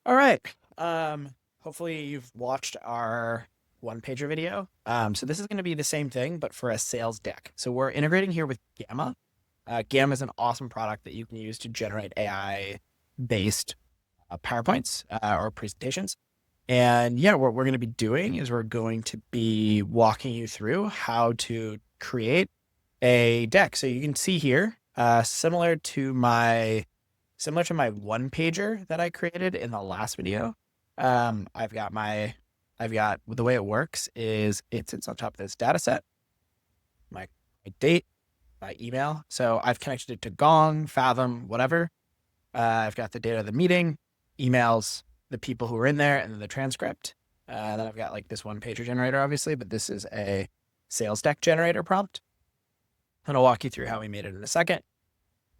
All right. Hopefully you've watched our one pager video. So this is going to be the same thing, but for a sales deck. So we're integrating here with Gamma. Gamma is an awesome product that you can use to generate AI based PowerPoints or presentations. And yeah, what we're going to be doing is we're going to be walking you through how to create a deck. So you can see here, similar to my one pager that I created in the last video. I've got the way it works is it sits on top of this data set, my date, my email. So I've connected it to Gong, Fathom, whatever. I've got the data of the meeting, emails, the people who were in there, and then the transcript. Then I've got like this one pager generator, obviously, but this is a sales deck generator prompt. And I'll walk you through how we made it in a second.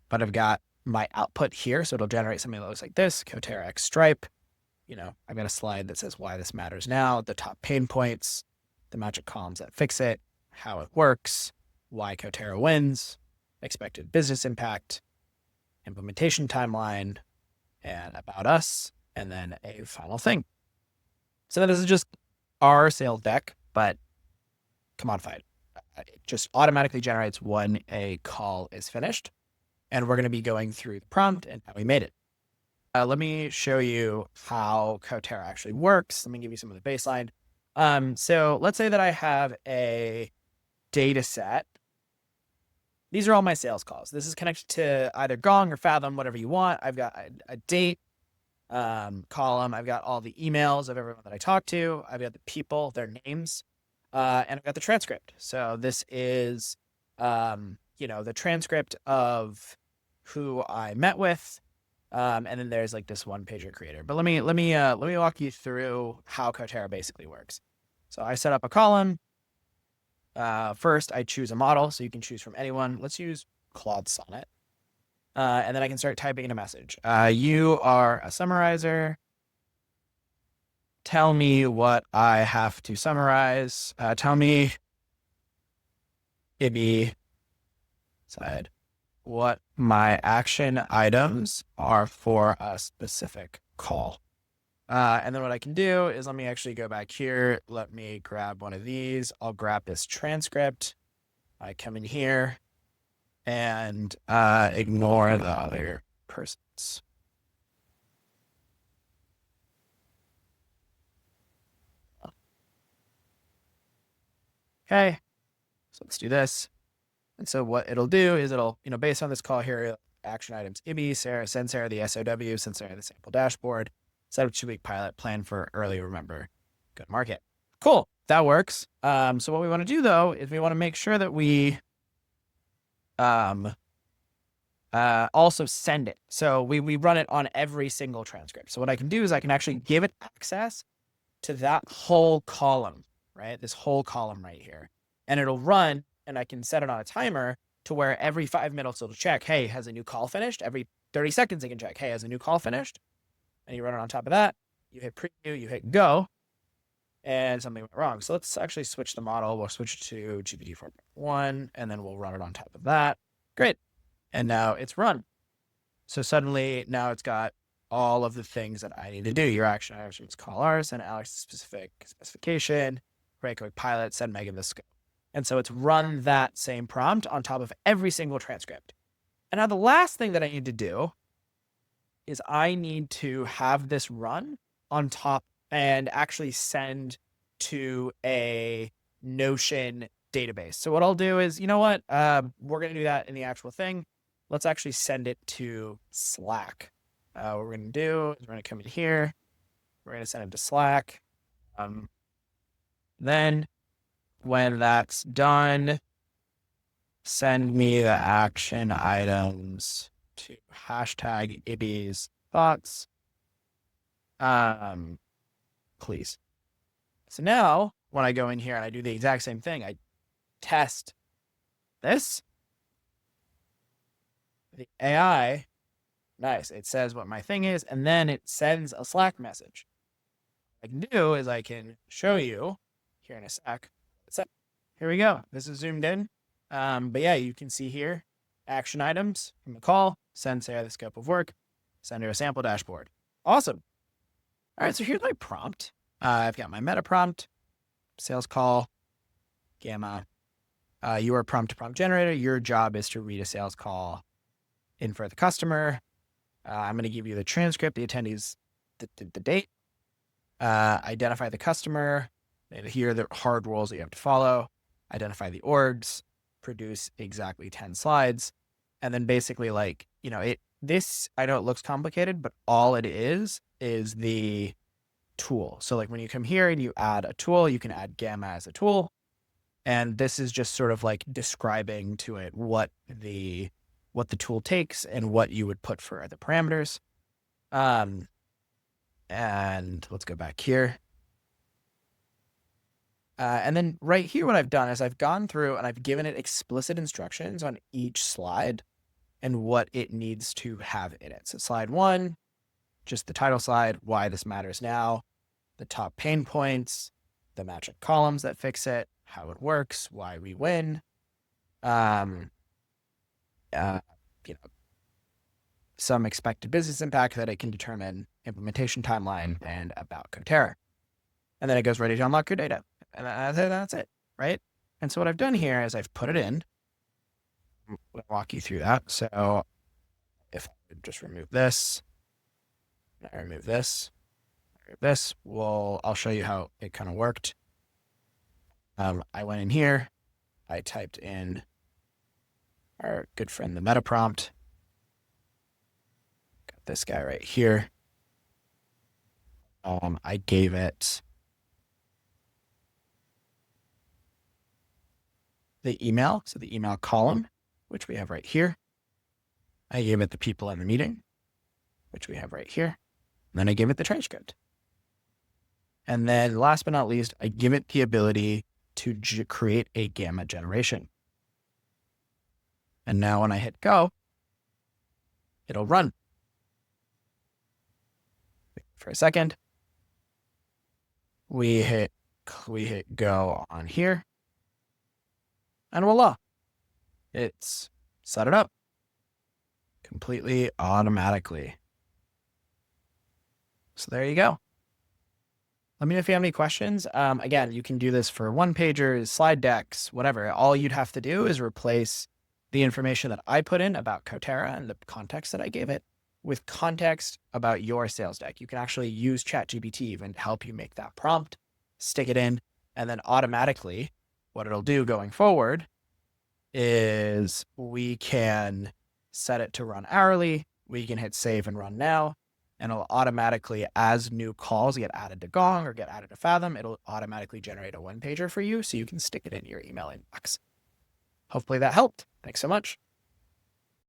But I've got my output here. So it'll generate something that looks like this, Cotera X Stripe. I've got a slide that says why this matters now, the top pain points, the magic columns that fix it, how it works, why Cotera wins, expected business impact, implementation timeline, and about us, and then a final thing. So this is just our sales deck, but commodified. It just automatically generates when a call is finished. And we're going to be going through the prompt and how we made it. Let me show you how Cotera actually works. Let me give you some of the baseline. So let's say that I have a data set. These are all my sales calls. This is connected to either Gong or Fathom, whatever you want. I've got a date column. I've got all the emails of everyone that I talked to. I've got the people, their names, and I've got the transcript. So this is, the transcript of who I met with. And then there's like this one pager creator. But let me walk you through how Cotera basically works. So I set up a column. First, I choose a model, so you can choose from anyone. Let's use Claude Sonnet. And then I can start typing in a message. You are a summarizer. Tell me what I have to summarize. Tell me, Ibby, side, what my action items are for a specific call. And then what I can do is let me actually go back here. Let me grab one of these. I'll grab this transcript. I come in here and ignore the other persons. Okay, so let's do this. And so what it'll do is it'll, based on this call here, action items, Ibby, Sarah, send Sarah the SOW, send Sarah the sample dashboard, set up 2-week pilot, plan for early, remember, go to market. Cool, that works. So what we want to do though, is we want to make sure that we also send it. So we run it on every single transcript. So what I can do is I can actually give it access to that whole column, right? This whole column right here. And it'll run, and I can set it on a timer to where every 5 minutes it'll check, hey, has a new call finished? Every 30 seconds it can check, hey, has a new call finished? And you run it on top of that. You hit preview, you hit go, and something went wrong. So let's actually switch the model. We'll switch to GPT 4.1, and then we'll run it on top of that. Great. And now it's run. So suddenly now it's got all of the things that I need to do. Your action items, call ours, send Alex specific specification, create quick pilot, send Megan the scope. And so it's run that same prompt on top of every single transcript. And now the last thing that I need to do is I need to have this run on top and actually send to a Notion database. So what I'll do is, we're going to do that in the actual thing. Let's actually send it to Slack. What we're going to do is we're going to come in here. We're going to send it to Slack. Then when that's done, send me the action items to hashtag Ibby's thoughts. Please. So now when I go in here and I do the exact same thing, I test this. The AI, nice. It says what my thing is, and then it sends a Slack message. What I can do is I can show you here in a sec. So here we go. This is zoomed in. But yeah, you can see here, action items from the call, send Sarah the scope of work, send her a sample dashboard. Awesome. All right, so here's my prompt. I've got my meta prompt, sales call, gamma. You are a prompt generator. Your job is to read a sales call in for the customer. I'm going to give you the transcript, the attendees, the date, identify the customer, and here are the hard rules that you have to follow, identify the orgs, produce exactly 10 slides. And then basically like, you know, this, I know it looks complicated, but all it is the tool. So like when you come here and you add a tool, you can add gamma as a tool. And this is just sort of like describing to it what the tool takes and what you would put for the parameters. And let's go back here. And then right here, what I've done is I've gone through and I've given it explicit instructions on each slide and what it needs to have in it. So slide 1, just the title slide, why this matters now, the top pain points, the magic columns that fix it, how it works, why we win, you know, some expected business impact that it can determine, implementation timeline, and about Coterra. And then it goes ready to unlock your data. And that's it, right? And so what I've done here is I've put it in. I'll walk you through that. So if I just remove this, I remove this, I'll show you how it kind of worked. I went in here, I typed in our good friend, the meta prompt. Got this guy right here. I gave it the email, so the email column, which we have right here. I gave it the people in the meeting, which we have right here. And then I gave it the transcript. And then last but not least, I give it the ability to create a gamma generation. And now when I hit go, it'll run. For a second, we hit go on here, and voila, it's set it up completely automatically. So there you go. Let me know if you have any questions. Again, you can do this for one pagers, slide decks, whatever. All you'd have to do is replace the information that I put in about Coterra and the context that I gave it with context about your sales deck. You can actually use ChatGPT even to help you make that prompt, stick it in, and then automatically what it'll do going forward is we can set it to run hourly. We can hit save and run now, and it'll automatically, as new calls get added to Gong or get added to Fathom, it'll automatically generate a one pager for you so you can stick it in your email inbox. Hopefully that helped. Thanks so much.